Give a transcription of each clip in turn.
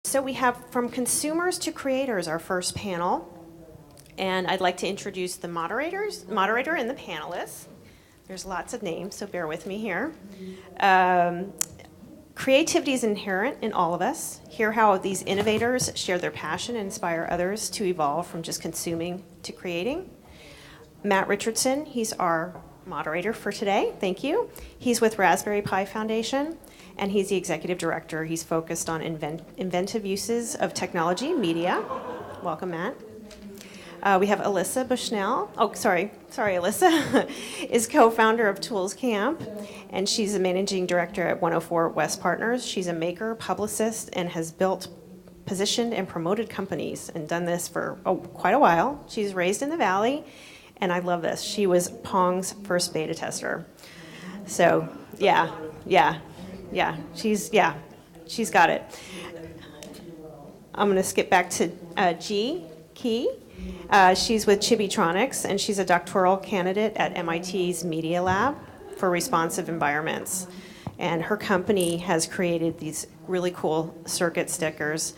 So we have From Consumers to Creators, our first panel. And I'd like to introduce the moderator and the panelists. There's lots of names, so bear with me here. Creativity is inherent in all of us. Hear how these innovators share their passion and inspire others to evolve from just consuming to creating. Matt Richardson, he's our moderator for today. Thank you. He's with Raspberry Pi Foundation, and he's the executive director. He's focused on inventive uses of technology, media. Welcome, Matt. We have Alissa Bushnell. Oh, sorry, Alissa is co-founder of Tools Camp, and she's a managing director at 104 West Partners. She's a maker, publicist, and has built, positioned, and promoted companies, and done this for quite a while. She's raised in the Valley, and I love this. She was Pong's first beta tester. So, yeah, she's got it. I'm going to skip back to Jie Qi. She's with Chibitronics, and she's a doctoral candidate at MIT's Media Lab for responsive environments. And her company has created these really cool circuit stickers,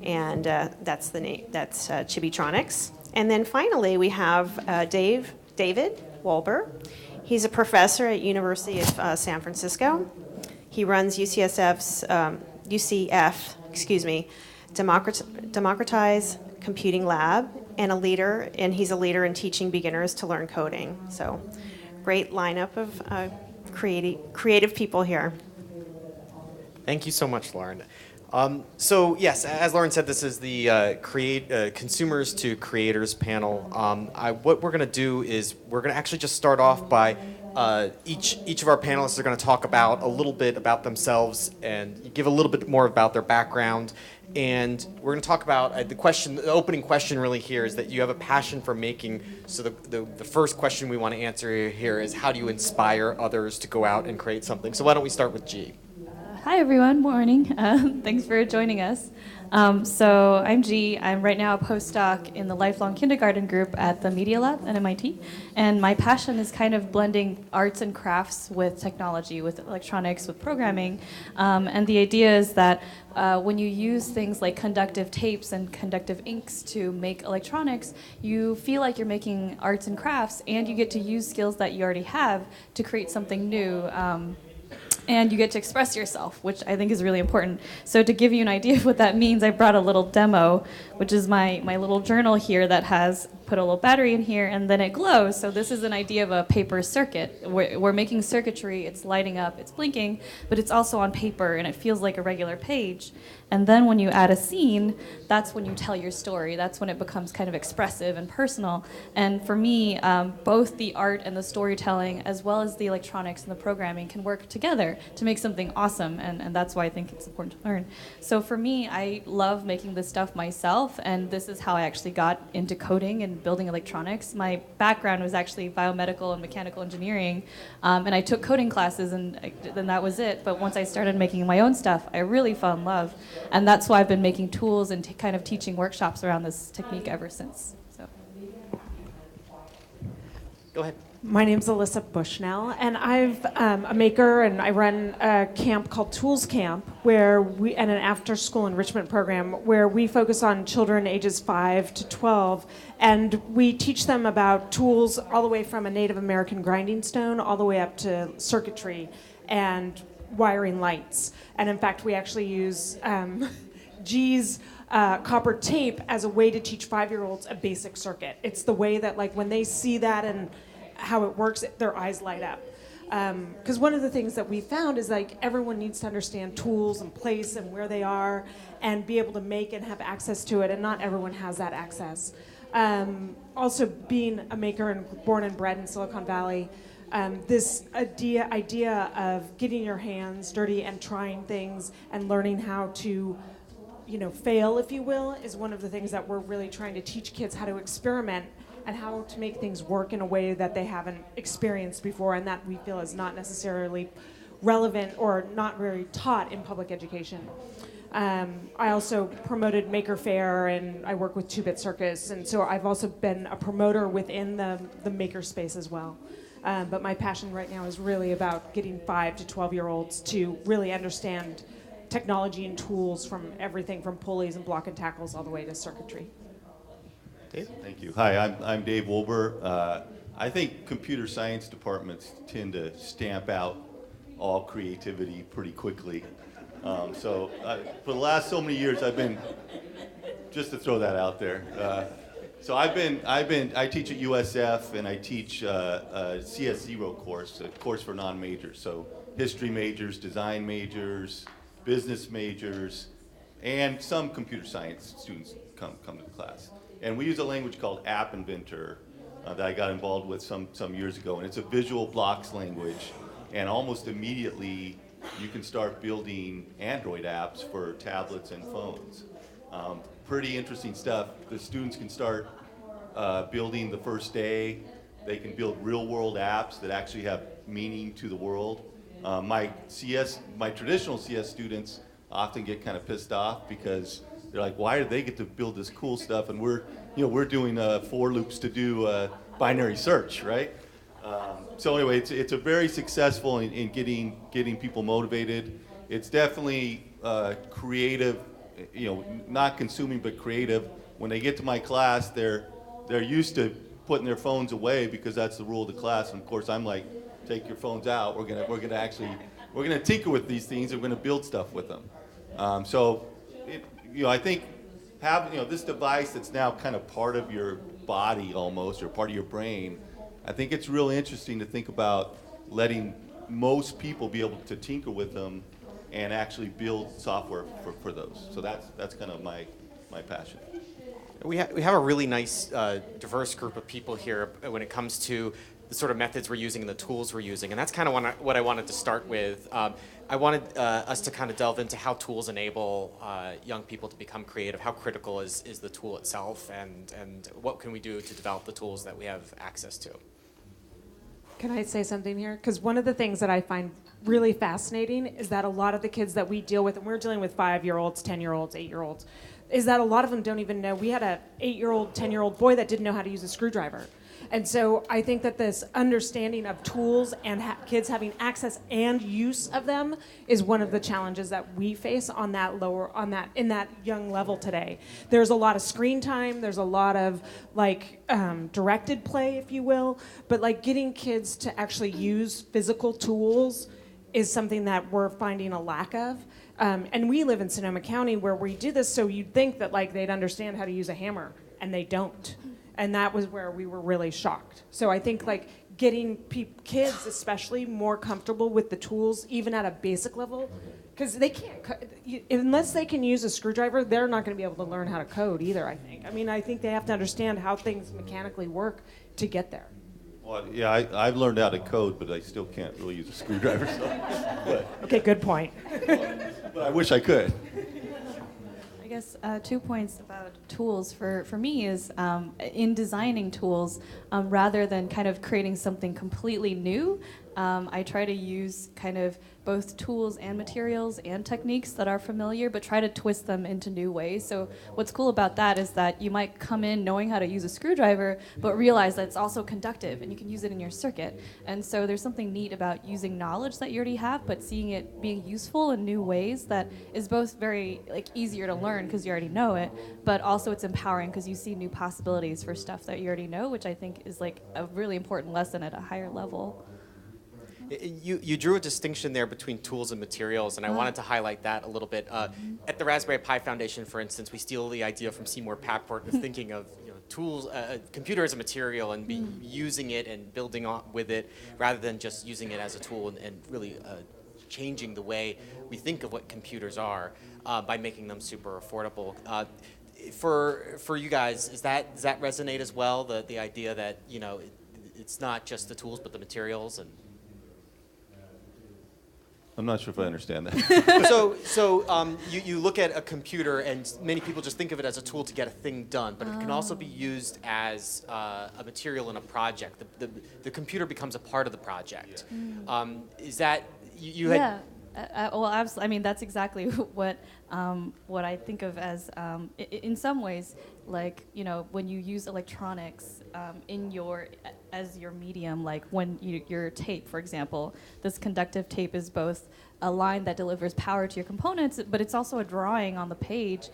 and that's the name. That's Chibitronics. And then finally, we have David Wolber. He's a professor at University of San Francisco. He runs UCF, Democratize Computing Lab, and he's a leader in teaching beginners to learn coding. So, great lineup of creative people here. Thank you so much, Lauren. So yes, as Lauren said, this is the Consumers to Creators panel. What we're going to do is we're going to actually just start off by each of our panelists are going to talk about a little bit about themselves and give a little bit more about their background. And we're going to talk about the opening question really here is that you have a passion for making. So the first question we want to answer here is, how do you inspire others to go out and create something? So why don't we start with Jie? Hi everyone, morning. Thanks for joining us. So I'm Jie. I'm right now a postdoc in the lifelong kindergarten group at the Media Lab at MIT. And my passion is kind of blending arts and crafts with technology, with electronics, with programming. And the idea is that when you use things like conductive tapes and conductive inks to make electronics, you feel like you're making arts and crafts, and you get to use skills that you already have to create something new. And you get to express yourself, which I think is really important. So to give you an idea of what that means, I brought a little demo, which is my little journal here that has put a little battery in here, and then it glows. So this is an idea of a paper circuit. We're making circuitry, it's lighting up, it's blinking, but it's also on paper, and it feels like a regular page. And then when you add a scene, that's when you tell your story. That's when it becomes kind of expressive and personal. And for me, both the art and the storytelling, as well as the electronics and the programming, can work together to make something awesome. And that's why I think it's important to learn. So for me, I love making this stuff myself, and this is how I actually got into coding and building electronics. My background was actually biomedical and mechanical engineering, and I took coding classes, and then that was it. But once I started making my own stuff, I really fell in love. And that's why I've been making tools and kind of teaching workshops around this technique ever since. So. Go ahead. My name's Alissa Bushnell, and I'm a maker, and I run a camp called Tools Camp, and an after-school enrichment program where we focus on children ages 5 to 12, and we teach them about tools all the way from a Native American grinding stone all the way up to circuitry and wiring lights. And in fact, we actually use Jie's copper tape as a way to teach 5-year-olds a basic circuit. It's the way that, like, when they see that and how it works, their eyes light up. Because one of the things that we found is, like, everyone needs to understand tools and place and where they are and be able to make and have access to it, and not everyone has that access. Also, being a maker and born and bred in Silicon Valley, this idea of getting your hands dirty and trying things and learning how to, fail, if you will, is one of the things that we're really trying to teach kids, how to experiment and how to make things work in a way that they haven't experienced before, and that we feel is not necessarily relevant or not very taught in public education. I also promoted Maker Faire, and I work with 2-Bit Circus, and so I've also been a promoter within the maker space as well. But my passion right now is really about getting 5 to 12-year-olds to really understand technology and tools from everything from pulleys and block and tackles all the way to circuitry. Dave? Thank you. Hi, I'm Dave Wolber. I think computer science departments tend to stamp out all creativity pretty quickly. For the last so many years, I've been, just to throw that out there, I teach at USF and I teach a CS0 course, a course for non-majors. So history majors, design majors, business majors, and some computer science students come to the class. And we use a language called App Inventor that I got involved with some years ago. And it's a visual blocks language. And almost immediately, you can start building Android apps for tablets and phones. Pretty interesting stuff. The students can start building the first day. They can build real-world apps that actually have meaning to the world. My traditional CS students often get kind of pissed off because they're like, why do they get to build this cool stuff and we're doing for loops to do binary search, right? So anyway, it's a very successful in getting people motivated. It's definitely creative, not consuming but creative. When they get to my class, they're used to putting their phones away because that's the rule of the class. And of course, I'm like, take your phones out. We're gonna tinker with these things. And we're gonna build stuff with them. I think having this device that's now kind of part of your body almost, or part of your brain. I think it's really interesting to think about letting most people be able to tinker with them and actually build software for those. So that's kind of my passion. We have a really nice, diverse group of people here when it comes to the sort of methods we're using and the tools we're using. And that's kind of what I wanted to start with. I wanted us to kind of delve into how tools enable young people to become creative. How critical is the tool itself, and what can we do to develop the tools that we have access to? Can I say something here? Because one of the things that I find really fascinating is that a lot of the kids that we deal with, and we're dealing with 5-year-olds, 10-year-olds, 8-year-olds, is that a lot of them don't even know. We had an 8-year-old, 10-year-old boy that didn't know how to use a screwdriver. And so I think that this understanding of tools and kids having access and use of them is one of the challenges that we face in that young level today. There's a lot of screen time. There's a lot of directed play, if you will. But getting kids to actually use physical tools is something that we're finding a lack of. And we live in Sonoma County where we do this, so you'd think that they'd understand how to use a hammer, and they don't. And that was where we were really shocked. So I think getting kids especially more comfortable with the tools, even at a basic level, because they can't, unless they can use a screwdriver, they're not going to be able to learn how to code either, I think. I think they have to understand how things mechanically work to get there. Well, yeah, I've learned how to code, but I still can't really use a screwdriver. Okay, good point. But I wish I could. I guess 2 points about tools for me is in designing tools, rather than kind of creating something completely new, I try to use kind of both tools and materials and techniques that are familiar, but try to twist them into new ways. So what's cool about that is that you might come in knowing how to use a screwdriver, but realize that it's also conductive and you can use it in your circuit. And so there's something neat about using knowledge that you already have, but seeing it being useful in new ways that is both very easier to learn because you already know it, but also it's empowering because you see new possibilities for stuff that you already know, which I think is a really important lesson at a higher level. You drew a distinction there between tools and materials, and I wanted to highlight that a little bit. At the Raspberry Pi Foundation, for instance, we steal the idea from Seymour Papert of thinking of tools, computer as a material, and using it and building on with it, rather than just using it as a tool and really changing the way we think of what computers are by making them super affordable. For you guys, does that resonate as well? The idea that it's not just the tools but the materials and. I'm not sure if I understand that. So you look at a computer, and many people just think of it as a tool to get a thing done, but it can also be used as a material in a project. The computer becomes a part of the project. Is that you had? Yeah. Well, absolutely. That's exactly what I think of as, in some ways, when you use electronics in your as your medium, like when your tape, for example, this conductive tape is both a line that delivers power to your components, but it's also a drawing on the page.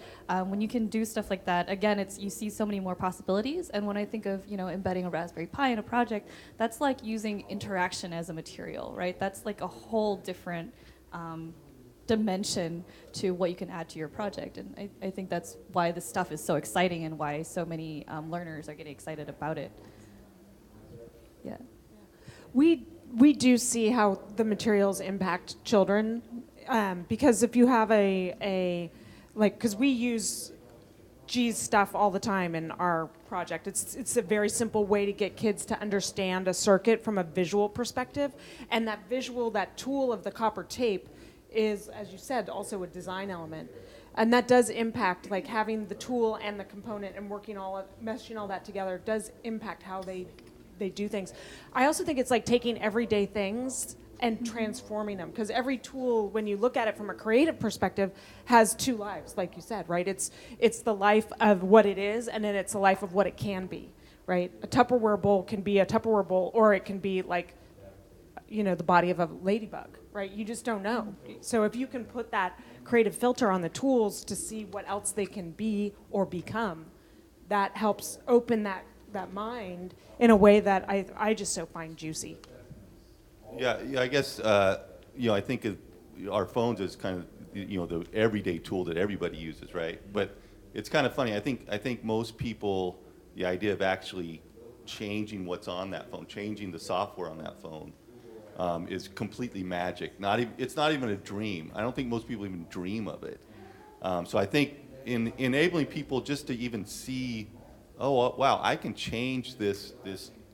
When you can do stuff like that, again, you see so many more possibilities. And when I think of embedding a Raspberry Pi in a project, that's like using interaction as a material, right? That's like a whole different dimension to what you can add to your project. And I think that's why this stuff is so exciting and why so many learners are getting excited about it. Yeah. We do see how the materials impact children, because if you have because we use Jie's stuff all the time in our project. It's a very simple way to get kids to understand a circuit from a visual perspective, and that tool of the copper tape is, as you said, also a design element. And that does impact, like having the tool and the component and meshing all that together does impact how they do things. I also think it's like taking everyday things and transforming them, because every tool, when you look at it from a creative perspective, has two lives, like you said, right? It's the life of what it is, and then it's the life of what it can be, right? A Tupperware bowl can be a Tupperware bowl, or it can be like, the body of a ladybug, right? You just don't know. So if you can put that creative filter on the tools to see what else they can be or become, that helps open that mind in a way that I just so find juicy. Yeah, I guess, I think of our phones as kind of, the everyday tool that everybody uses, right? But it's kind of funny. I think most people, the idea of actually changing what's on that phone, changing the software on that phone, is completely magic. It's not even a dream. I don't think most people even dream of it. So I think in enabling people just to even see, oh, wow, I can change this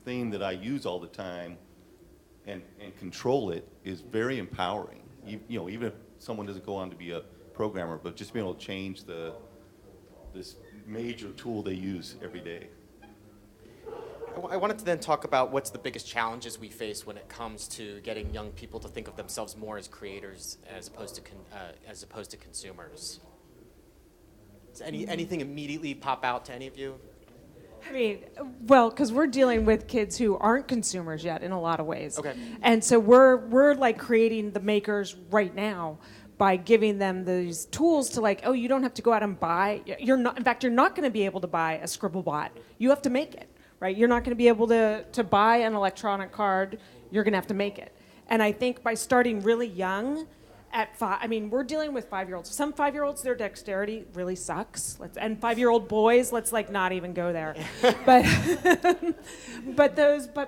thing that I use all the time and control it is very empowering. Even if someone doesn't go on to be a programmer, but just being able to change this major tool they use every day. I wanted to then talk about what's the biggest challenges we face when it comes to getting young people to think of themselves more as creators as opposed to consumers. Does anything immediately pop out to any of you? I mean, well, because we're dealing with kids who aren't consumers yet in a lot of ways. Okay. And so we're like creating the makers right now by giving them these tools to like, oh, you don't have to go out and buy. In fact, you're not going to be able to buy a Scribblebot. You have to make it, right? You're not going to be able to buy an electronic card. You're going to have to make it. And I think by starting really young, at 5, we're dealing with 5-year-olds. Some 5-year-olds, their dexterity really sucks. And 5-year-old boys, let's like not even go there. But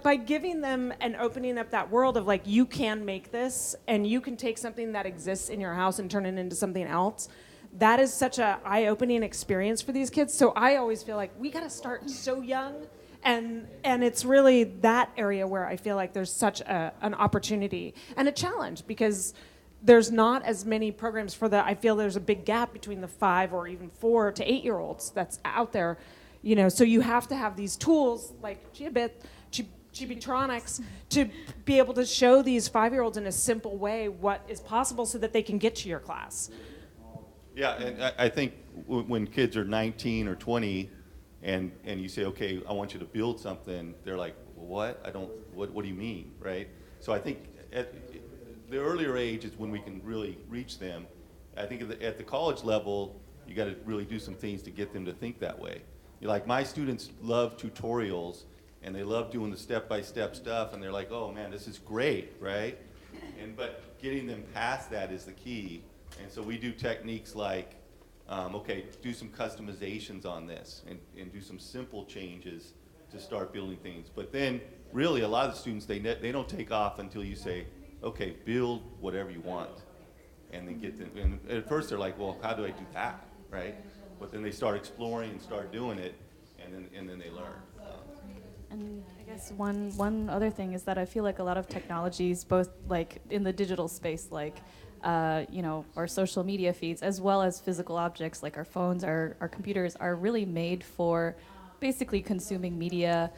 by giving them and opening up that world of like, you can make this, and you can take something that exists in your house and turn it into something else. That is such a eye-opening experience for these kids. So I always feel like we got to start so young. And it's really that area where I feel like there's such an opportunity and a challenge, because there's not as many programs I feel there's a big gap between the 5 or even 4 to 8-year-olds that's out there, so you have to have these tools like Chibitronics to be able to show these 5-year-olds in a simple way what is possible so that they can get to your class. Yeah, and I think when kids are 19 or 20 and you say, okay, I want you to build something, they're like, well, what do you mean, right? So I think the earlier age is when we can really reach them. I think at the college level, you got to really do some things to get them to think that way. Like my students love tutorials, and they love doing the step-by-step stuff, and they're like, oh man, this is great, right? But getting them past that is the key. And so we do techniques like, okay, do some customizations on this, and do some simple changes to start building things. But then really a lot of the students, they don't take off until you say, okay, build whatever you want, and then get them. And at first they're like, well, how do I do that, right? But then they start exploring and start doing it, and then they learn. And I guess one other thing is that I feel like a lot of technologies, both like in the digital space, like our social media feeds, as well as physical objects like our phones, our computers, are really made for basically consuming media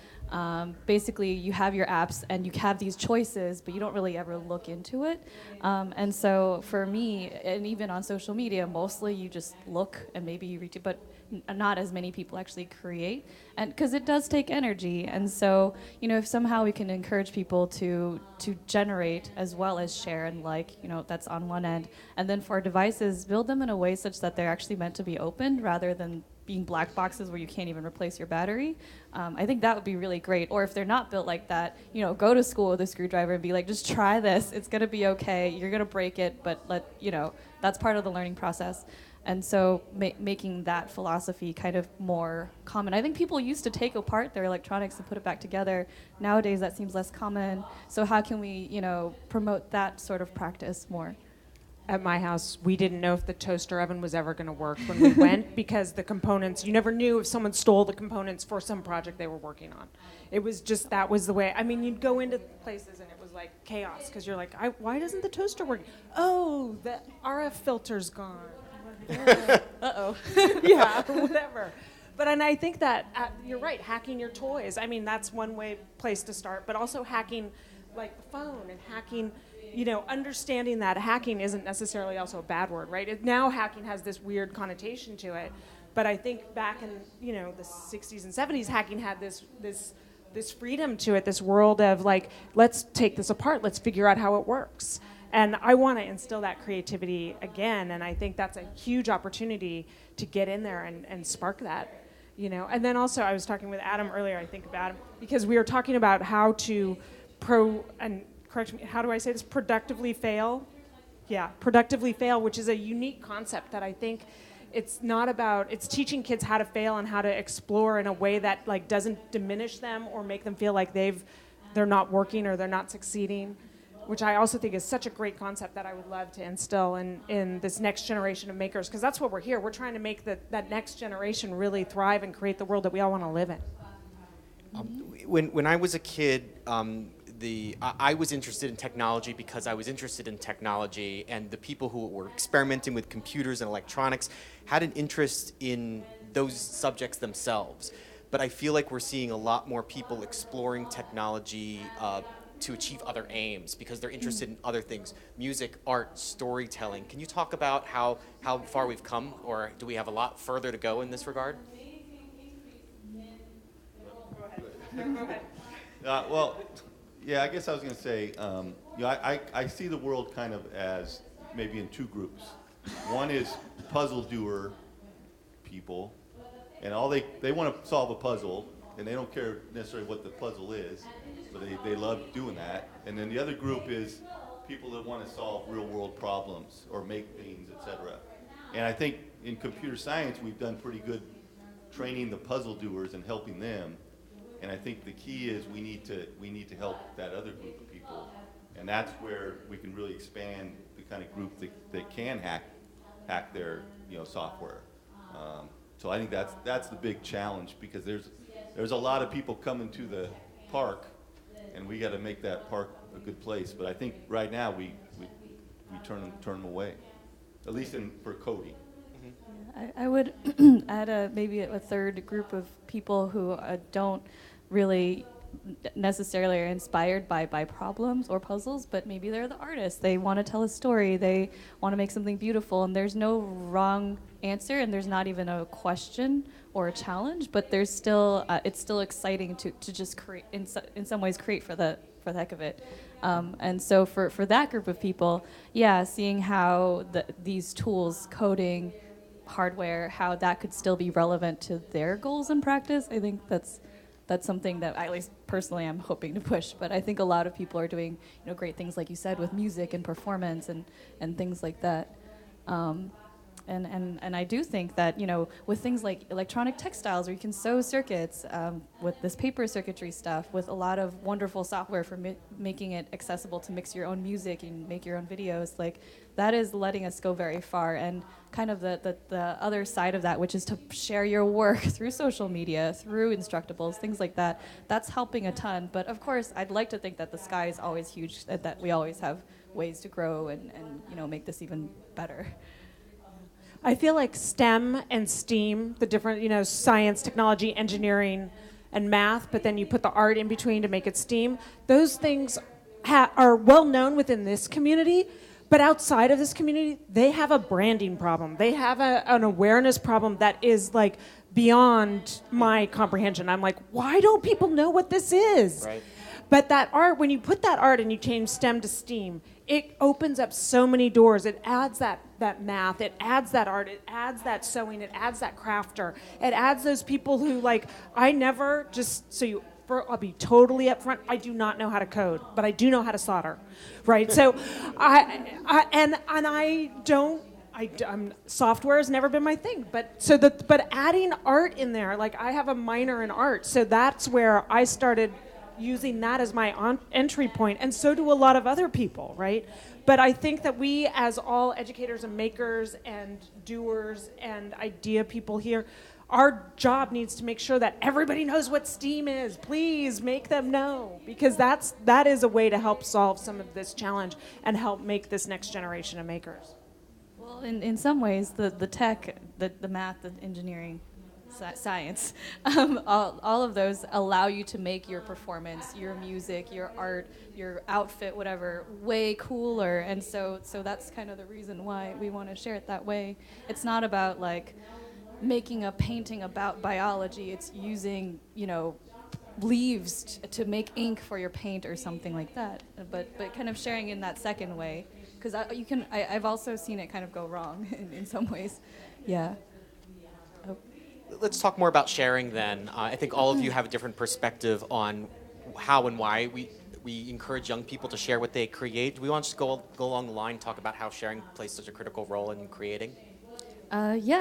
Basically, you have your apps and you have these choices, but you don't really ever look into it. And so for me, and even on social media, mostly you just look and maybe you read it, but not as many people actually create, and because it does take energy. And so, if somehow we can encourage people to generate as well as share and that's on one end. And then for our devices, build them in a way such that they're actually meant to be opened rather than being black boxes where you can't even replace your battery. I think that would be really great. Or if they're not built like that, go to school with a screwdriver and be like, just try this. It's gonna be okay. You're gonna break it, but that's part of the learning process. And so making that philosophy kind of more common. I think people used to take apart their electronics and put it back together. Nowadays that seems less common. So how can we, promote that sort of practice more? At my house, we didn't know if the toaster oven was ever going to work when we went because the components, you never knew if someone stole the components for some project they were working on. It was just, that was the way. I mean, you'd go into places and it was like chaos because you're like, why doesn't the toaster work? Oh, the RF filter's gone. Uh-oh. Yeah, whatever. And I think that you're right, hacking your toys. I mean, that's one place to start, but also hacking like the phone and hacking, understanding that hacking isn't necessarily also a bad word, right? Now hacking has this weird connotation to it, but I think back in, the 60s and 70s, hacking had this freedom to it, this world of like, let's take this apart, let's figure out how it works. And I want to instill that creativity again, and I think that's a huge opportunity to get in there and spark that, And then also, I was talking with Adam earlier, I think, about him, because we were talking about how to correct me, how do I say this? Productively fail? Yeah, productively fail, which is a unique concept that I think it's teaching kids how to fail and how to explore in a way that like doesn't diminish them or make them feel like they're not working or they're not succeeding, which I also think is such a great concept that I would love to instill in this next generation of makers, because that's what we're here. We're trying to make that next generation really thrive and create the world that we all want to live in. When I was a kid, I was interested in technology because I was interested in technology, and the people who were experimenting with computers and electronics had an interest in those subjects themselves. But I feel like we're seeing a lot more people exploring technology to achieve other aims because they're interested in other things: music, art, storytelling. Can you talk about how far we've come, or do we have a lot further to go in this regard? Yeah, I guess I was going to say, I see the world kind of as maybe in two groups. One is puzzle doer people, and they want to solve a puzzle, and they don't care necessarily what the puzzle is, but they love doing that. And then the other group is people that want to solve real world problems or make things, etc. And I think in computer science we've done pretty good training the puzzle doers and helping them. And I think the key is we need to help that other group of people, and that's where we can really expand the kind of group that can hack their software. So I think that's the big challenge, because there's a lot of people coming to the park, and we got to make that park a good place. But I think right now we turn them away, at least for coding. I would add maybe a third group of people who don't really necessarily are inspired by problems or puzzles, but maybe they're the artists. They want to tell a story. They want to make something beautiful, and there's no wrong answer, and there's not even a question or a challenge, but there's still it's still exciting to just create, in some ways create for the heck of it. And so for that group of people, seeing how these tools, coding, hardware, how that could still be relevant to their goals in practice, I think that's something that at least personally I'm hoping to push. But I think a lot of people are doing great things, like you said, with music and performance and things like that. And I do think that with things like electronic textiles, where you can sew circuits, with this paper circuitry stuff, with a lot of wonderful software for making it accessible to mix your own music and make your own videos, like that is letting us go very far. And kind of the other side of that, which is to share your work through social media, through Instructables, things like that, that's helping a ton. But of course, I'd like to think that the sky is always huge, that we always have ways to grow and make this even better. I feel like STEM and STEAM, the different, science, technology, engineering, and math, but then you put the art in between to make it STEAM. Those things are well known within this community, but outside of this community, they have a branding problem. They have an awareness problem that is like beyond my comprehension. I'm like, why don't people know what this is? Right. But that art, when you put that art and you change STEM to STEAM, it opens up so many doors. It adds that math, it adds that art, it adds that sewing, it adds that crafter, it adds those people who like, I never, just so you, I'll be totally upfront, I do not know how to code, but I do know how to solder, right? So software has never been my thing, but adding art in there, like I have a minor in art, so that's where I started using that as my entry point, and so do a lot of other people, right? But I think that we, as all educators and makers and doers and idea people here, our job needs to make sure that everybody knows what STEAM is. Please make them know, because that is a way to help solve some of this challenge and help make this next generation of makers. Well, in some ways, the tech, the math, the engineering, science, all of those allow you to make your performance, your music, your art, your outfit, whatever, way cooler. And so that's kind of the reason why we want to share it that way. It's not about like making a painting about biology. It's using, leaves to make ink for your paint or something like that. But kind of sharing in that second way, because I've also seen it kind of go wrong in some ways. Yeah. Let's talk more about sharing then. I think all of you have a different perspective on how and why we encourage young people to share what they create. Do we want to just go along the line, talk about how sharing plays such a critical role in creating?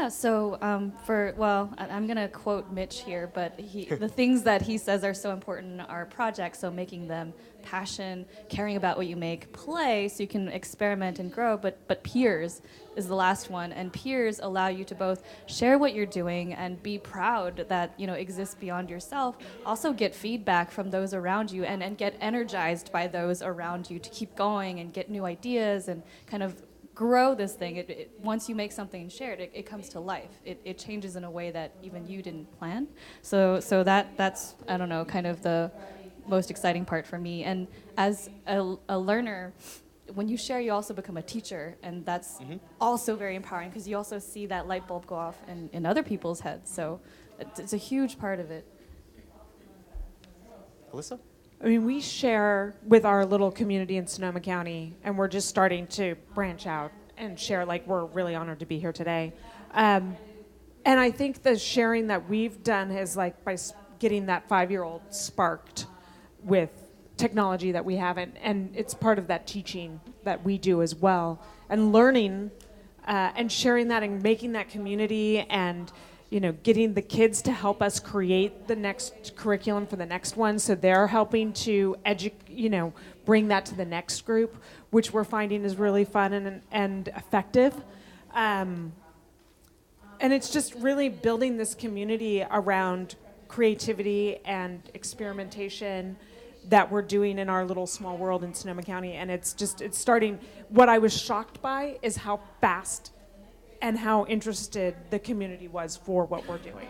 So I'm going to quote Mitch here, but the things that he says are so important are projects, so making them passion, caring about what you make, play, so you can experiment and grow, but peers is the last one, and peers allow you to both share what you're doing and be proud that, exists beyond yourself, also get feedback from those around you and get energized by those around you to keep going and get new ideas and kind of grow this thing. Once you make something shared, it comes to life. It changes in a way that even you didn't plan. So that's I don't know, kind of the most exciting part for me. And as a learner, when you share, you also become a teacher, and that's also very empowering because you also see that light bulb go off in other people's heads. So it's a huge part of it. Alissa? I mean, we share with our little community in Sonoma County, and we're just starting to branch out and share, like we're really honored to be here today. And I think the sharing that we've done is like by getting that 5-year-old sparked with technology that we haven't, and it's part of that teaching that we do as well, and learning and sharing that and making that community and getting the kids to help us create the next curriculum for the next one, so they're helping to bring that to the next group, which we're finding is really fun and effective. And it's just really building this community around creativity and experimentation that we're doing in our little small world in Sonoma County. And it's starting. What I was shocked by is how fast and how interested the community was for what we're doing.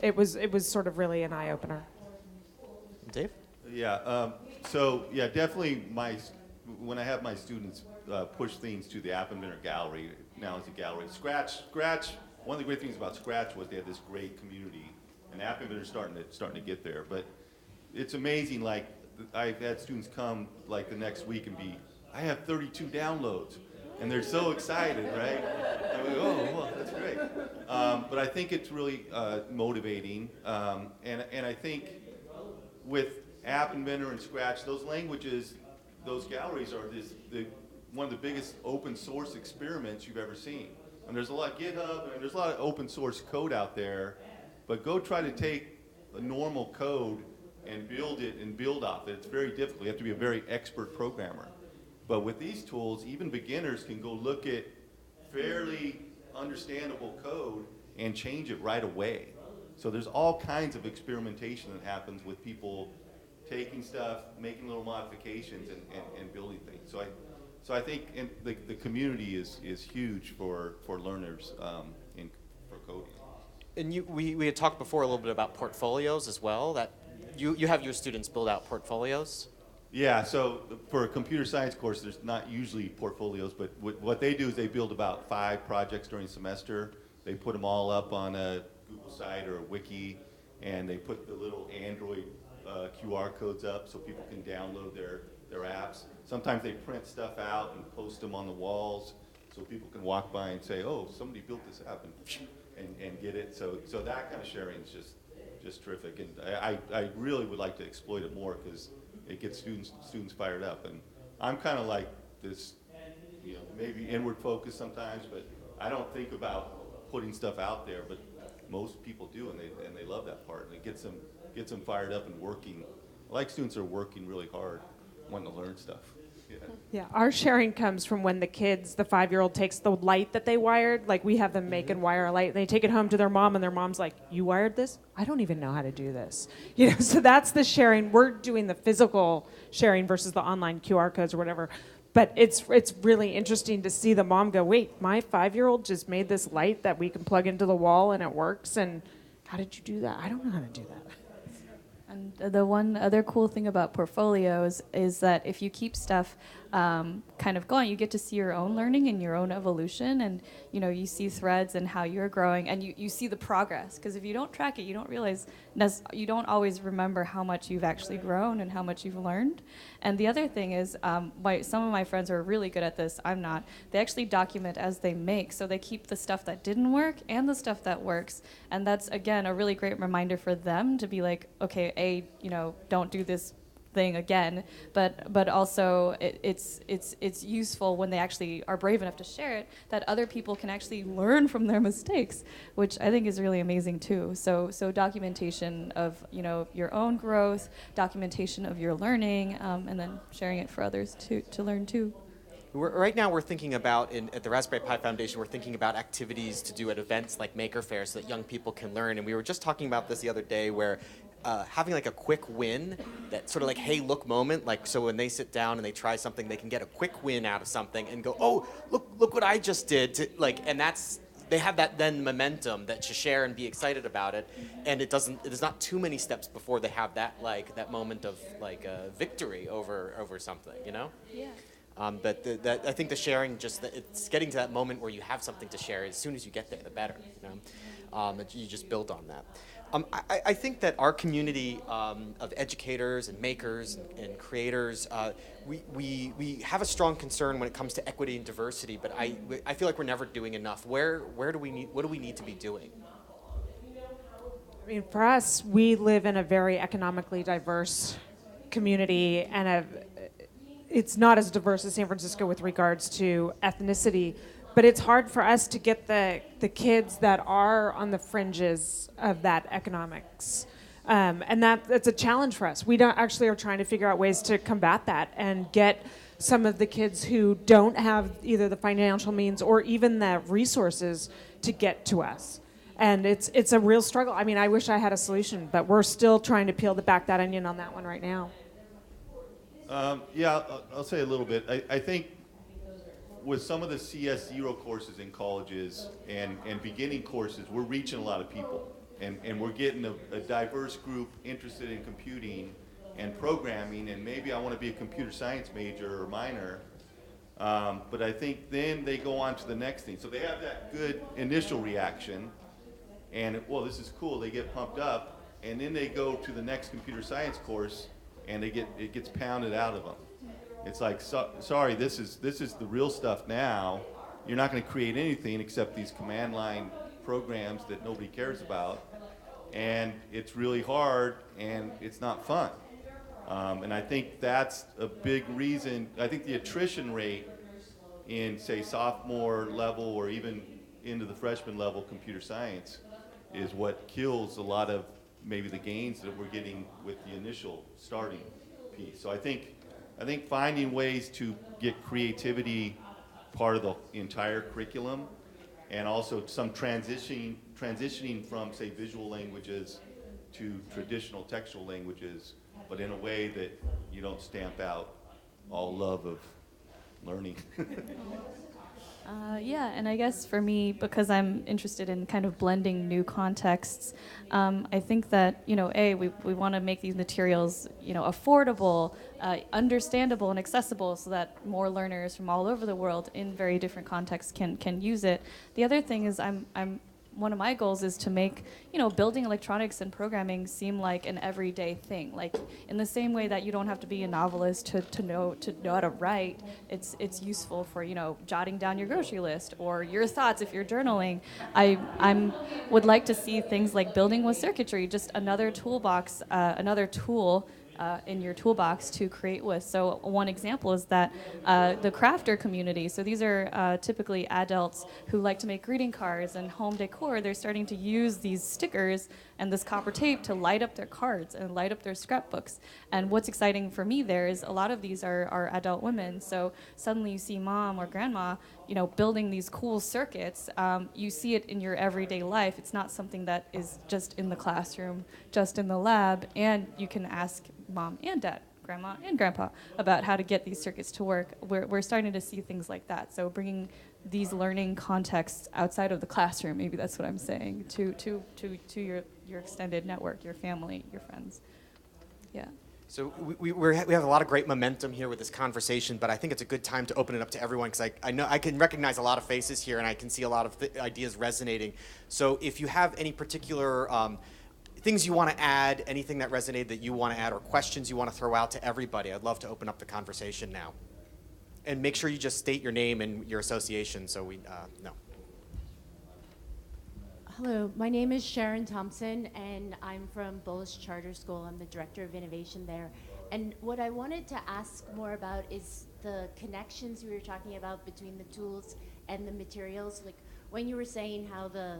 It was sort of really an eye-opener. Dave? Yeah, definitely when I have my students push things to the App Inventor Gallery, now it's a gallery. Scratch, one of the great things about Scratch was they had this great community, and App Inventor's starting to get there. But it's amazing, like, I've had students come like the next week and I have 32 downloads. And they're so excited, right? I'm like, oh, well, that's great. But I think it's really motivating. And I think with App Inventor and Scratch, those languages, those galleries are one of the biggest open source experiments you've ever seen. And there's a lot of GitHub, and there's a lot of open source code out there. But go try to take a normal code and build it and build off it. It's very difficult. You have to be a very expert programmer. But with these tools, even beginners can go look at fairly understandable code and change it right away. So there's all kinds of experimentation that happens with people taking stuff, making little modifications, and building things. So I think the community is huge for learners for coding. And we had talked before a little bit about portfolios as well, that you have your students build out portfolios. Yeah, so for a computer science course, there's not usually portfolios, but what they do is they build about 5 projects during the semester. They put them all up on a Google site or a wiki, and they put the little Android QR codes up so people can download their apps. Sometimes they print stuff out and post them on the walls so people can walk by and say, oh, somebody built this app, and get it. So that kind of sharing is just terrific. And I really would like to exploit it more because it gets students fired up. And I'm kind of like this, maybe inward focus sometimes, but I don't think about putting stuff out there, but most people do, and they love that part, and it gets them fired up and working. I like students that are working really hard, wanting to learn stuff. Yeah, our sharing comes from when the 5-year-old takes the light that they wired, like we have them make and wire a light, and they take it home to their mom, and their mom's like, you wired this? I don't even know how to do this. So that's the sharing. We're doing the physical sharing versus the online QR codes or whatever. But it's really interesting to see the mom go, wait, my 5-year-old just made this light that we can plug into the wall and it works, and how did you do that? I don't know how to do that. And the one other cool thing about portfolios is that if you keep stuff kind of going, you get to see your own learning and your own evolution, and you see threads and how you're growing, and you see the progress. Because if you don't track it, you don't realize, you don't always remember how much you've actually grown and how much you've learned. And the other thing is, some of my friends are really good at this. I'm not. They actually document as they make, so they keep the stuff that didn't work and the stuff that works. And that's, again, a really great reminder for them to be like, okay, don't do this thing again, but also it's useful when they actually are brave enough to share it, that other people can actually learn from their mistakes, which I think is really amazing too. So documentation of your own growth, documentation of your learning, and then sharing it for others to learn too. Right now we're thinking about, at the Raspberry Pi Foundation, we're thinking about activities to do at events like Maker Faire so that young people can learn. And we were just talking about this the other day where having like a quick win, that sort of like, hey, look moment, like so when they sit down and they try something, they can get a quick win out of something and go, oh, look what I just did. And they have that then momentum that to share and be excited about it. And there's not too many steps before they have that moment of victory over something, Yeah. But I think the sharing, it's getting to that moment where you have something to share. As soon as you get there, the better. You just build on that. I think that our community of educators and makers and creators, we have a strong concern when it comes to equity and diversity. But I feel like we're never doing enough. What do we need to be doing? I mean, for us, we live in a very economically diverse community, and it's not as diverse as San Francisco with regards to ethnicity, but it's hard for us to get the kids that are on the fringes of that economics. And that's a challenge for us. We actually are trying to figure out ways to combat that and get some of the kids who don't have either the financial means or even the resources to get to us. And it's a real struggle. I mean, I wish I had a solution, but we're still trying to peel back that onion on that one right now. I'll say a little bit. I think with some of the CS0 courses in colleges and beginning courses, we're reaching a lot of people. And we're getting a diverse group interested in computing and programming, and maybe I want to be a computer science major or minor. But I think then they go on to the next thing. So they have that good initial reaction, and well, this is cool. They get pumped up, and then they go to the next computer science course, and it gets pounded out of them. It's like, sorry, this is the real stuff now. You're not going to create anything except these command line programs that nobody cares about, and it's really hard, and it's not fun. And I think that's a big reason. I think the attrition rate in, say, sophomore level or even into the freshman level computer science is what kills a lot of maybe the gains that we're getting with the initial starting piece. So I think finding ways to get creativity part of the entire curriculum, and also some transitioning from, say, visual languages to traditional textual languages, but in a way that you don't stamp out all love of learning. Yeah, and I guess for me, because I'm interested in kind of blending new contexts, I think that, we want to make these materials, affordable, understandable, and accessible so that more learners from all over the world in very different contexts can use it. The other thing is one of my goals is to make, building electronics and programming seem like an everyday thing. Like in the same way that you don't have to be a novelist to know how to write, it's useful for, jotting down your grocery list or your thoughts if you're journaling. I would like to see things like building with circuitry, just another toolbox, another tool in your toolbox to create with. So one example is that the crafter community, so these are typically adults who like to make greeting cards and home decor. They're starting to use these stickers and this copper tape to light up their cards and light up their scrapbooks. And what's exciting for me there is a lot of these are adult women. So suddenly you see mom or grandma, building these cool circuits. You see it in your everyday life. It's not something that is just in the classroom, just in the lab, and you can ask mom and dad, grandma and grandpa, about how to get these circuits to work. We're starting to see things like that. So bringing these learning contexts outside of the classroom, maybe that's what I'm saying, to your extended network, your family, your friends. Yeah. So we have a lot of great momentum here with this conversation, but I think it's a good time to open it up to everyone because I know I can recognize a lot of faces here and I can see a lot of ideas resonating. So if you have any particular things you want to add, anything that resonated that you want to add, or questions you want to throw out to everybody, I'd love to open up the conversation now. And make sure you just state your name and your association so we know. Hello, my name is Sharon Thompson, and I'm from Bullish Charter School. I'm the Director of Innovation there. And what I wanted to ask more about is the connections we were talking about between the tools and the materials. Like when you were saying how the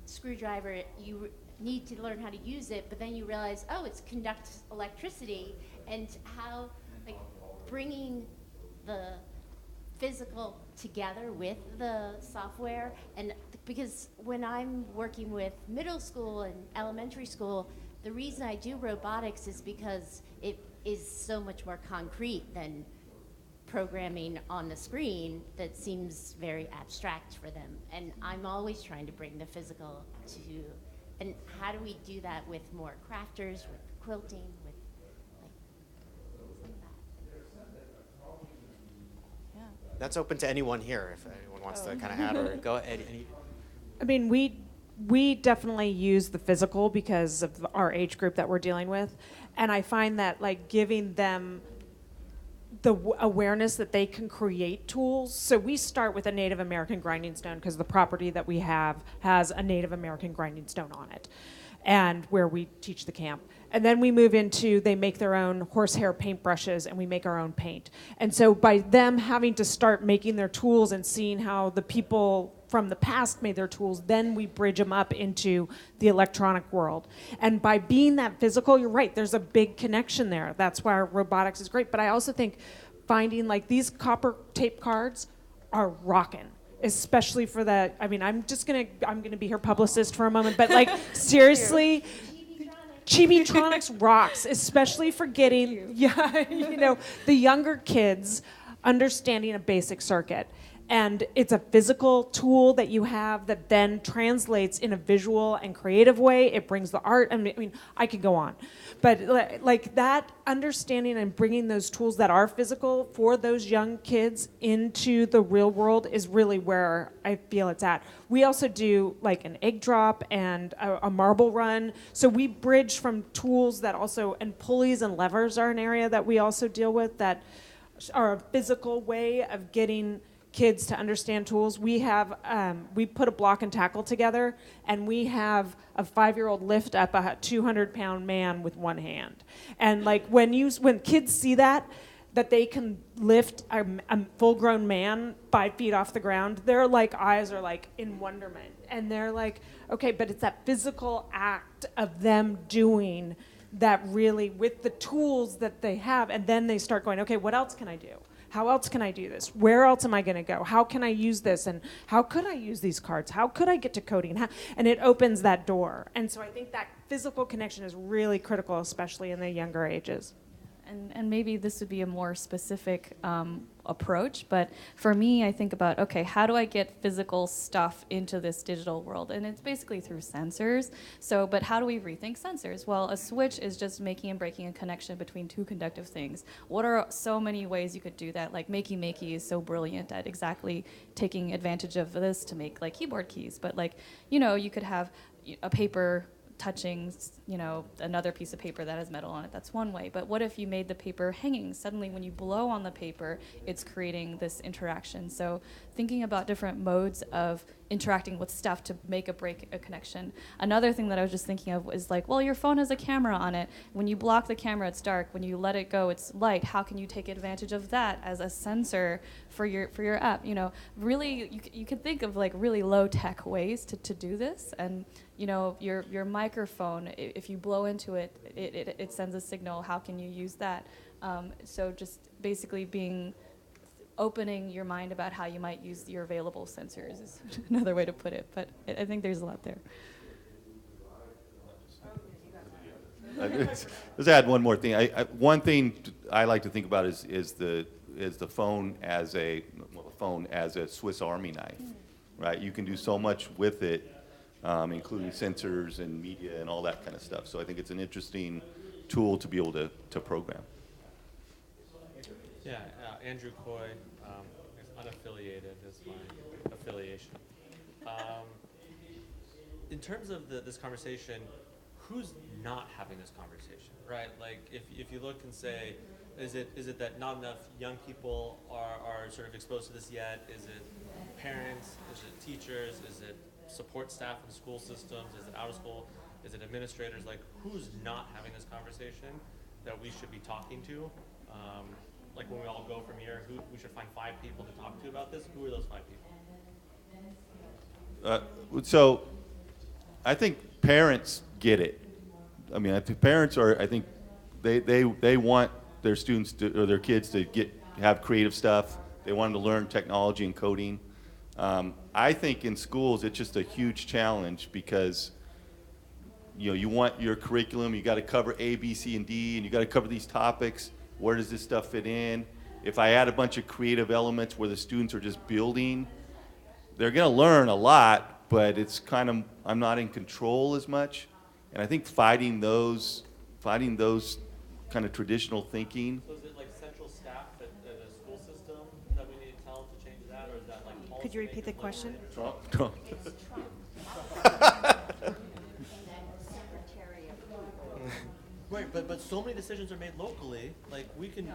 screwdriver, you need to learn how to use it, but then you realize, oh, it's conducts electricity, and how like bringing the physical together with the software. And because when I'm working with middle school and elementary school, the reason I do robotics is because it is so much more concrete than programming on the screen that seems very abstract for them. And I'm always trying to bring the physical to, and how do we do that with more crafters, with quilting, with like things like that? Yeah. That's open to anyone here if anyone wants to kind of add or go ahead. I mean, we definitely use the physical because of our age group that we're dealing with, and I find that like giving them the awareness that they can create tools. So we start with a Native American grinding stone because the property that we have has a Native American grinding stone on it, and where we teach the camp. And then we move into, they make their own horsehair paintbrushes and we make our own paint. And so by them having to start making their tools and seeing how the people from the past made their tools, then we bridge them up into the electronic world. And by being that physical, you're right, there's a big connection there. That's why robotics is great. But I also think finding like these copper tape cards are rocking. Especially for that, I mean, I'm gonna be her publicist for a moment, but like seriously, Chibitronics rocks, especially for getting, the younger kids understanding a basic circuit. And it's a physical tool that you have that then translates in a visual and creative way. It brings the art. I mean, I could go on. But like that understanding and bringing those tools that are physical for those young kids into the real world is really where I feel it's at. We also do like an egg drop and a marble run. So we bridge from tools that also, and pulleys and levers are an area that we also deal with that are a physical way of getting kids to understand tools. We have, we put a block and tackle together, and we have a 5-year-old lift up a 200-pound man with one hand. And like when kids see that they can lift a full-grown man 5 feet off the ground, their like eyes are like in wonderment, and they're like, okay, but it's that physical act of them doing that really with the tools that they have, and then they start going, okay, what else can I do? How else can I do this? Where else am I going to go? How can I use this? And how could I use these cards? How could I get to coding? And it opens that door. And so I think that physical connection is really critical, especially in the younger ages. And maybe this would be a more specific approach, but for me, I think about, okay, how do I get physical stuff into this digital world? And it's basically through sensors. So, but how do we rethink sensors? Well, a switch is just making and breaking a connection between two conductive things. What are so many ways you could do that? Like Makey is so brilliant at exactly taking advantage of this to make like keyboard keys. But like, you know, you could have a paper touching, you know, another piece of paper that has metal on it. That's one way. But what if you made the paper hanging? Suddenly when you blow on the paper, it's creating this interaction. So thinking about different modes of interacting with stuff to make or break a connection. Another thing that I was just thinking of is like, well, your phone has a camera on it. When you block the camera, it's dark. When you let it go, it's light. How can you take advantage of that as a sensor for your app? You know, really, you could think of like really low tech ways to do this. And you know, your microphone, if you blow into it, it sends a signal. How can you use that? So just basically opening your mind about how you might use your available sensors is another way to put it. But I think there's a lot there. Let's add one more thing. One thing I like to think about is the phone as a Swiss Army knife, right? You can do so much with it. Including sensors and media and all that kind of stuff. So I think it's an interesting tool to be able to program. Yeah, Andrew Coy, is unaffiliated is my affiliation. In terms of this conversation, who's not having this conversation, right? Like if you look and say, is it that not enough young people are sort of exposed to this yet? Is it parents? Is it teachers? Is it support staff in school systems? Is it out of school? Is it administrators? Like, who's not having this conversation that we should be talking to? Like when we all go from here, we should find 5 people to talk to about this. Who are those 5 people? So I think parents get it. I mean, I think parents are, I think they want their students or their kids to have creative stuff. They want them to learn technology and coding. I think in schools it's just a huge challenge because you want your curriculum, you got to cover A, B, C, and D, and you got to cover these topics. Where does this stuff fit in? If I add a bunch of creative elements where the students are just building, they're going to learn a lot, but it's kind of, I'm not in control as much. And I think fighting those kind of traditional thinking. So is it like central staff at a school system that we need to tell to change that, or is that like? Could you repeat the question? Trump. Right, but so many decisions are made locally. Like we can.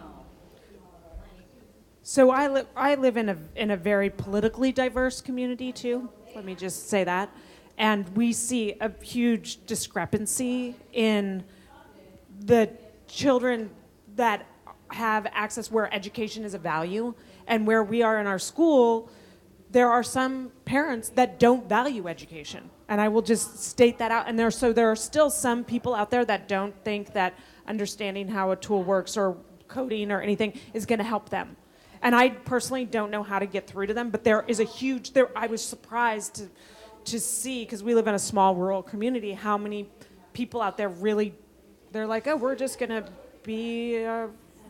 So I live in a very politically diverse community too. Let me just say that, and we see a huge discrepancy in the children that have access where education is a value, and where we are in our school. There are some parents that don't value education, and I will just state that out. And there are still some people out there that don't think that understanding how a tool works or coding or anything is going to help them. And I personally don't know how to get through to them, but there is a huge. I was surprised to see, because we live in a small rural community, how many people out there really, they're like, oh, we're just going to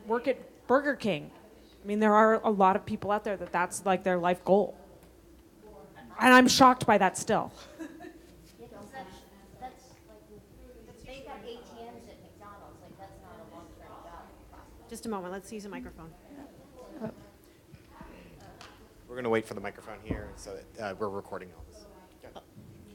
work at Burger King. I mean, there are a lot of people out there that's like their life goal. And I'm shocked by that still. That's like, they got ATMs at McDonald's, like that's not a long-term job prospect. Just a moment, let's use a microphone. We're going to wait for the microphone here so that we're recording all this.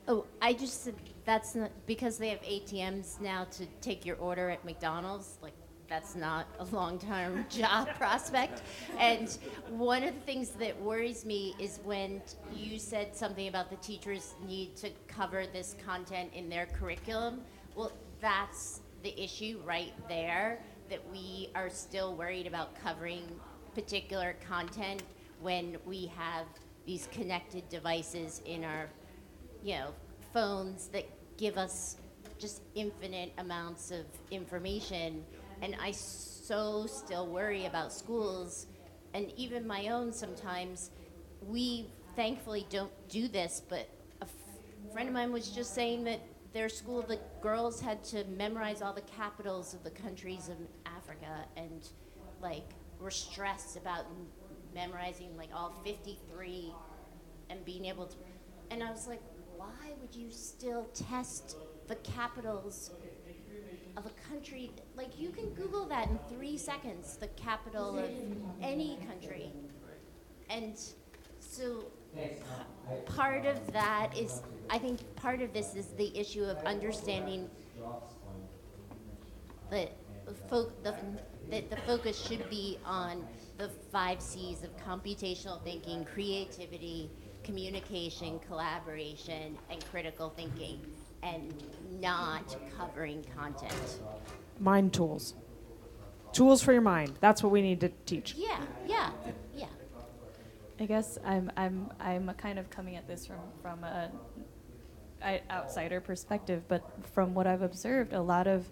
Oh, I just said that's not, because they have ATMs now to take your order at McDonald's, like that's not a long-term job prospect. And one of the things that worries me is when you said something about the teachers need to cover this content in their curriculum. Well, that's the issue right there, that we are still worried about covering particular content when we have these connected devices in our phones that give us just infinite amounts of information. And I so still worry about schools, and even my own sometimes. We thankfully don't do this, but a friend of mine was just saying that their school, the girls had to memorize all the capitals of the countries of Africa, and like we're stressed about memorizing like all 53 and being able to, and I was like, why would you still test the capitals of a country? Like, you can Google that in 3 seconds, the capital of any country. And so part of that is, I think part of this is the issue of understanding that the focus should be on the 5 C's of computational thinking, creativity, communication, collaboration, and critical thinking, and not covering content. Mind tools. Tools for your mind. That's what we need to teach. Yeah. I guess I'm kind of coming at this from a outsider perspective, but from what I've observed, a lot of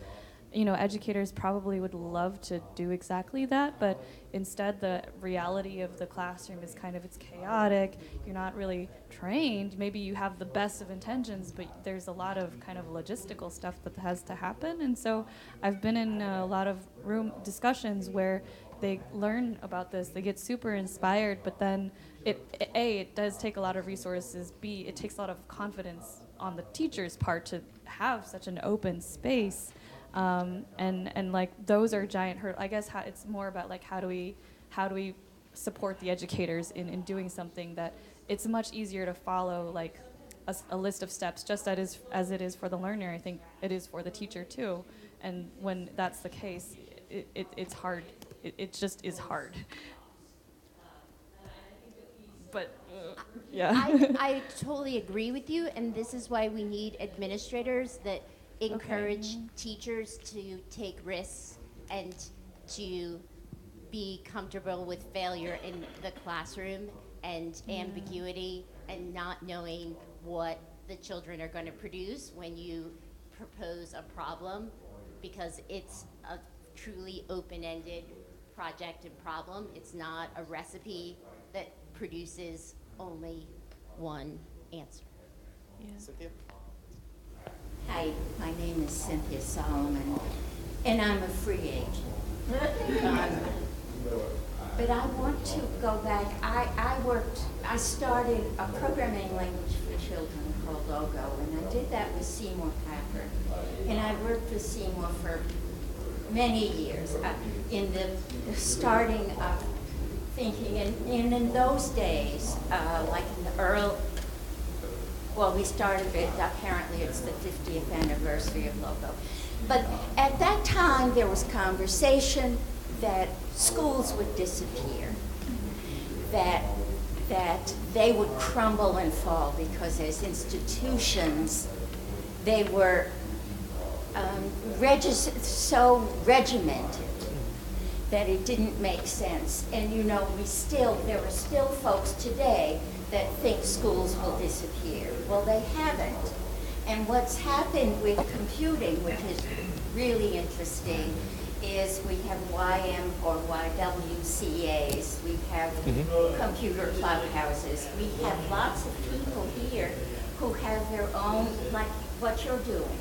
educators probably would love to do exactly that, but instead the reality of the classroom is kind of, it's chaotic, you're not really trained, maybe you have the best of intentions, but there's a lot of kind of logistical stuff that has to happen. And so I've been in a lot of room discussions where they learn about this, they get super inspired, but then it does take a lot of resources, B, it takes a lot of confidence on the teacher's part to have such an open space. And like those are giant hurdles. I guess it's more about like how do we support the educators in doing something that it's much easier to follow, like a list of steps, just as it is for the learner. I think it is for the teacher too. And when that's the case, it's hard. It just is hard. But yeah. I totally agree with you, and this is why we need administrators that encourage teachers to take risks and to be comfortable with failure in the classroom and ambiguity and not knowing what the children are going to produce when you propose a problem, because it's a truly open-ended project and problem. It's not a recipe that produces only one answer. Yeah. Cynthia? Hi, my name is Cynthia Solomon, and I'm a free agent. But I want to go back. I started a programming language for children called Logo, and I did that with Seymour Papert. And I worked with Seymour for many years in the starting of thinking. And in those days, like in the early, well, we started it, apparently it's the 50th anniversary of Logo. But at that time, there was conversation that schools would disappear, that they would crumble and fall because as institutions, they were so regimented that it didn't make sense. And there are still folks today that think schools will disappear. Well, they haven't. And what's happened with computing, which is really interesting, is we have YM or YWCAs, we have computer clubhouses, we have lots of people here who have their own, like what you're doing.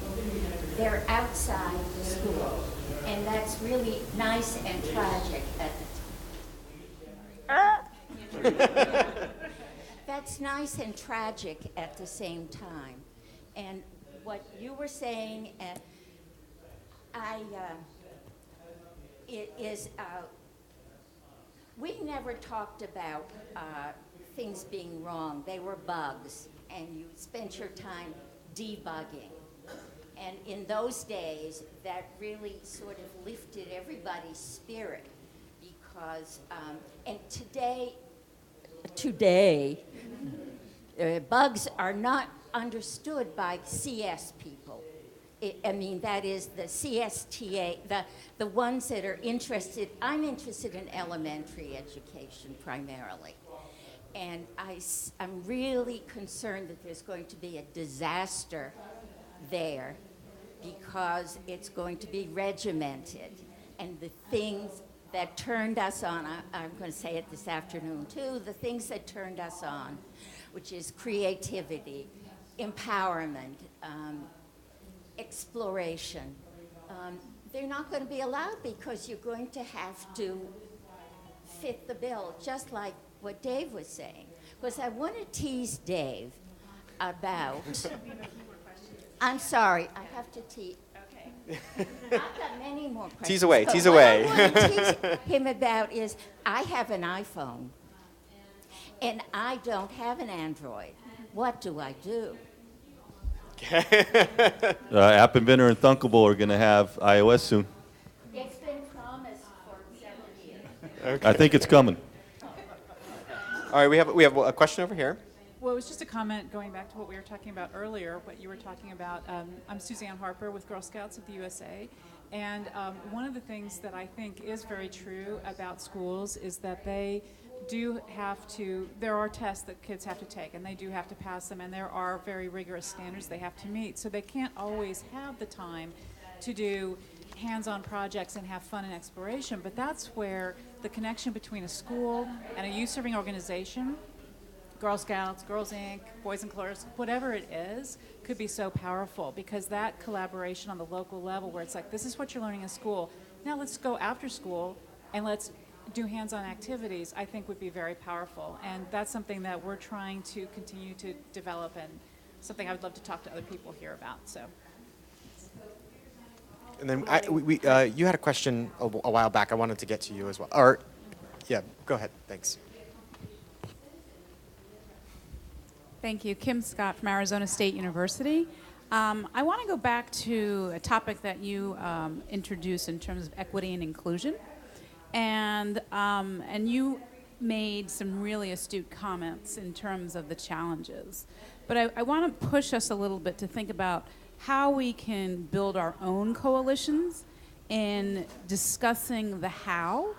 They're outside the school, and that's really nice and tragic at the time. That's nice and tragic at the same time. And what you were saying, we never talked about things being wrong. They were bugs, and you spent your time debugging. And in those days, that really sort of lifted everybody's spirit because, and today, bugs are not understood by CS people. That is the CSTA, the ones that are interested. I'm interested in elementary education primarily. And I'm really concerned that there's going to be a disaster there because it's going to be regimented. And the things that turned us on, I'm going to say it this afternoon too, the things that turned us on, which is creativity, empowerment, exploration. they're not going to be allowed because you're going to have to fit the bill, just like what Dave was saying. Because I want to tease Dave about. I'm sorry, I have to tease. Okay. I've got many more questions. Tease away, but tease what away. I want to tease him about is I have an iPhone, and I don't have an Android. What do I do? App Inventor and Thunkable are going to have iOS soon. It's been promised for several years. Okay. I think it's coming. All right, we have a question over here. Well, it was just a comment going back to what we were talking about earlier, what you were talking about. I'm Suzanne Harper with Girl Scouts of the USA. And one of the things that I think is very true about schools is that they do have to, there are tests that kids have to take, and they do have to pass them, and there are very rigorous standards they have to meet. So they can't always have the time to do hands-on projects and have fun and exploration, but that's where the connection between a school and a youth-serving organization, Girl Scouts, Girls Inc., Boys and Girls, whatever it is, could be so powerful, because that collaboration on the local level where it's like, this is what you're learning in school, now let's go after school and let's do hands-on activities, I think would be very powerful. And that's something that we're trying to continue to develop, and something I would love to talk to other people here about. So. And then you had a question a while back. I wanted to get to you as well. Or, yeah, go ahead. Thanks. Thank you. Kim Scott from Arizona State University. I want to go back to a topic that you introduced in terms of equity and inclusion. And you made some really astute comments in terms of the challenges. But I want to push us a little bit to think about how we can build our own coalitions in discussing the how.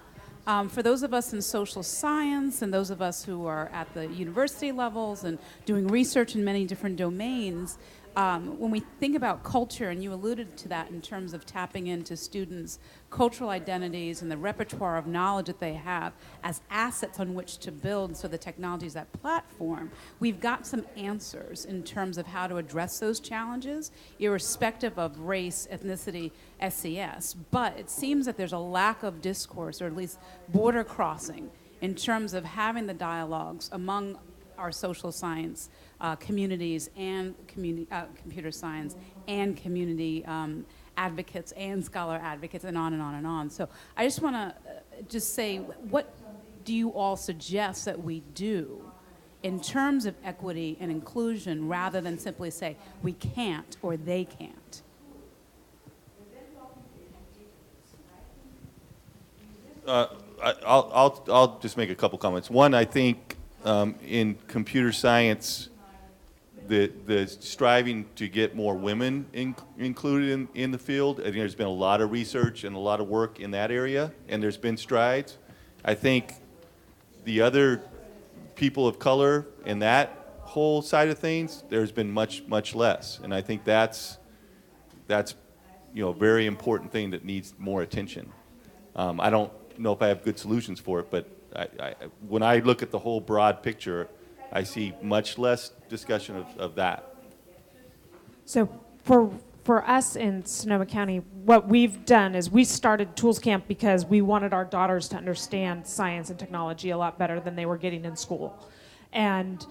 For those of us in social science and those of us who are at the university levels and doing research in many different domains, when we think about culture, and you alluded to that in terms of tapping into students' cultural identities and the repertoire of knowledge that they have as assets on which to build, so the technology is that platform, we've got some answers in terms of how to address those challenges, irrespective of race, ethnicity, SES. But it seems that there's a lack of discourse, or at least border crossing, in terms of having the dialogues among our social science communities and computer science and community advocates and scholar advocates, and on and on and on. So I just want to just say, what do you all suggest that we do in terms of equity and inclusion, rather than simply say we can't or they can't? I'll just make a couple comments. One, I think in computer science, the striving to get more women included in the field, I think there's been a lot of research and a lot of work in that area, and there's been strides. I think the other people of color in that whole side of things, there's been much less, and I think that's a very important thing that needs more attention. I don't know if I have good solutions for it, but when I look at the whole broad picture, I see much less discussion of that. So for us in Sonoma County, what we've done is we started Tools Camp because we wanted our daughters to understand science and technology a lot better than they were getting in school. And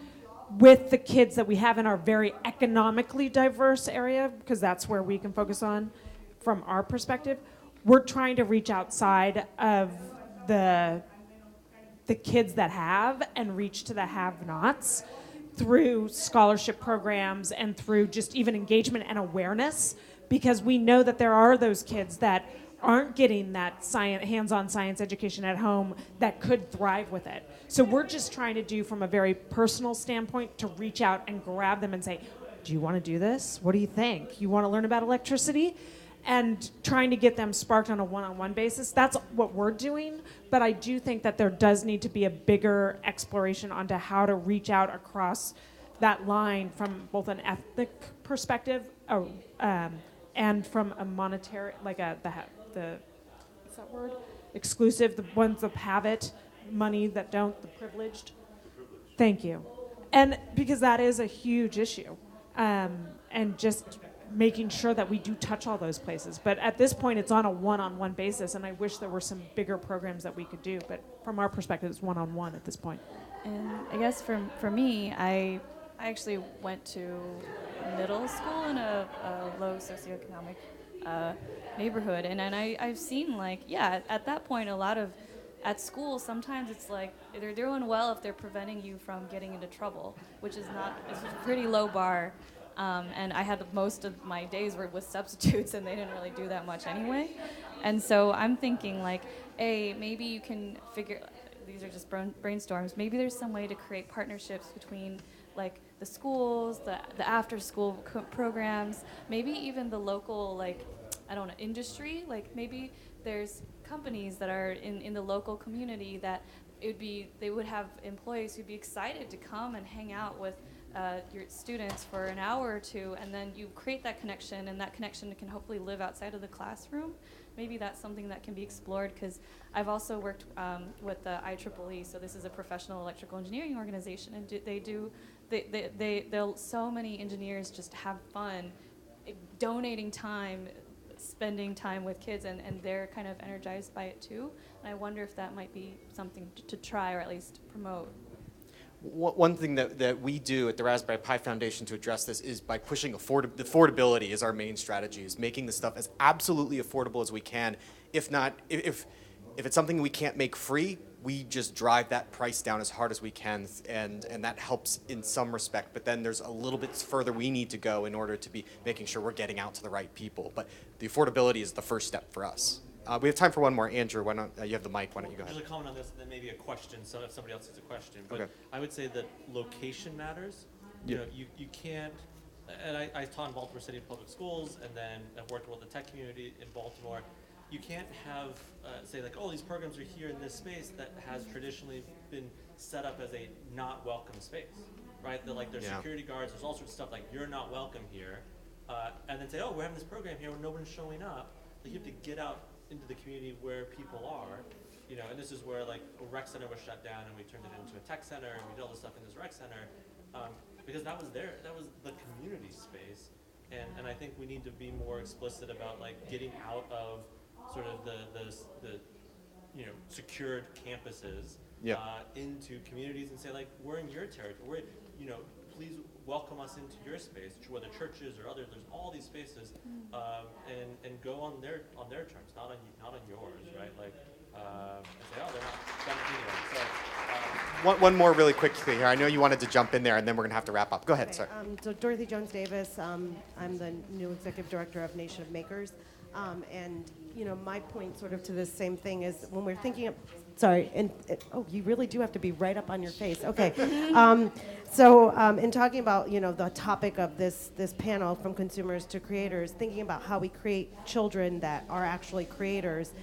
with the kids that we have in our very economically diverse area, because that's where we can focus on from our perspective, we're trying to reach outside of the kids that have and reach to the have-nots through scholarship programs and through just even engagement and awareness, because we know that there are those kids that aren't getting that hands-on science education at home that could thrive with it. So we're just trying to do, from a very personal standpoint, to reach out and grab them and say, do you want to do this? What do you think? You want to learn about electricity? And trying to get them sparked on a one-on-one basis. That's what we're doing, but I do think that there does need to be a bigger exploration onto how to reach out across that line from both an ethnic perspective and from a monetary, like the what's that word? Exclusive, the ones that have it, money that don't, the privileged. Thank you. And because that is a huge issue. And just making sure that we do touch all those places. But at this point, it's on a one-on-one basis, and I wish there were some bigger programs that we could do. But from our perspective, it's one-on-one at this point. And I guess for me, I actually went to middle school in a low socioeconomic neighborhood, and I've seen, like, yeah, at that point, a lot of, at school, sometimes it's like they're doing well if they're preventing you from getting into trouble, which is not, it's a pretty low bar. And I had most of my days were with substitutes, and they didn't really do that much anyway. And so I'm thinking, like, hey, maybe you can figure, these are just brainstorms, maybe there's some way to create partnerships between, like, the schools, the after-school programs, maybe even the local, like, I don't know, industry. Like, maybe there's companies that are in the local community that they would have employees who'd be excited to come and hang out with your students for an hour or two, and then you create that connection, and that connection can hopefully live outside of the classroom. Maybe that's something that can be explored, because I've also worked with the IEEE, so this is a professional electrical engineering organization, and they'll so many engineers just have fun donating time, spending time with kids, and they're kind of energized by it too. And I wonder if that might be something to try, or at least promote. One thing that we do at the Raspberry Pi Foundation to address this is by pushing affordability is our main strategy, is making the stuff as absolutely affordable as we can. If it's something we can't make free, we just drive that price down as hard as we can, and that helps in some respect. But then there's a little bit further we need to go in order to be making sure we're getting out to the right people. But the affordability is the first step for us. We have time for one more. Andrew, why don't you have the mic? Why don't you go ahead? Just a comment on this, and then maybe a question. So if somebody else has a question, but okay. I would say that location matters. You know, you can't. And I taught in Baltimore City Public Schools, and then I've worked with the tech community in Baltimore. You can't have say, like, oh, these programs are here in this space that has traditionally been set up as a not welcome space, right? That, like, there's security guards, there's all sorts of stuff like you're not welcome here, and then say, oh, we're having this program here where no one's showing up. Like, you have to get out into the community where people are, you know, and this is where, like, a rec center was shut down, and we turned it into a tech center, and we did all this stuff in this rec center, because that was the community space, and I think we need to be more explicit about, like, getting out of sort of the you know, secured campuses into communities and say, like, we're in your territory, you know, please welcome us into your space, whether churches or others. There's all these spaces, and go on their terms, not on yours, right? Like, and say, oh, they're not done anyway. So, one more really quick thing here. I know you wanted to jump in there, and then we're gonna have to wrap up. Go ahead, sir. So Dorothy Jones-Davis. I'm the new executive director of Nation of Makers, and you know, my point sort of to this same thing is when we're thinking of, oh, you really do have to be right up on your face. Okay. In talking about, you know, the topic of this panel, from consumers to creators, thinking about how we create children that are actually creators,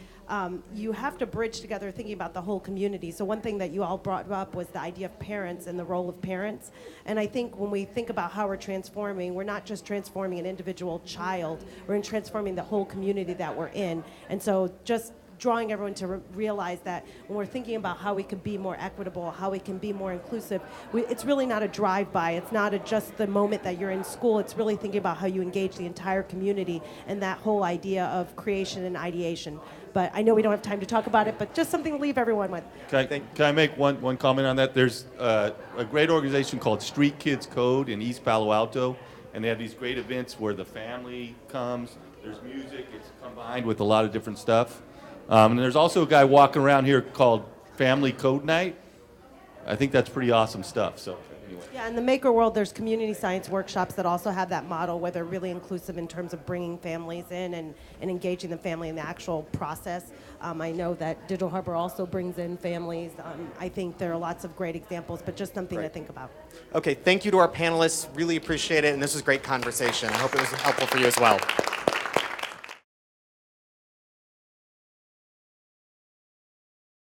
you have to bridge together thinking about the whole community. So one thing that you all brought up was the idea of parents and the role of parents. And I think when we think about how we're transforming, we're not just transforming an individual child, we're transforming the whole community that we're in. And so just drawing everyone to realize that when we're thinking about how we can be more equitable, how we can be more inclusive, it's really not a drive-by. It's not just the moment that you're in school. It's really thinking about how you engage the entire community and that whole idea of creation and ideation. But I know we don't have time to talk about it, but just something to leave everyone with. Can I make one comment on that? There's a great organization called Street Kids Code in East Palo Alto, and they have these great events where the family comes, there's music, it's combined with a lot of different stuff. And there's also a guy walking around here called Family Code Night. I think that's pretty awesome stuff. So anyway. Yeah, in the maker world, there's community science workshops that also have that model where they're really inclusive in terms of bringing families in and engaging the family in the actual process. I know that Digital Harbor also brings in families. I think there are lots of great examples, but just something to think about. Okay, thank you to our panelists. Really appreciate it, and this was a great conversation. I hope it was helpful for you as well.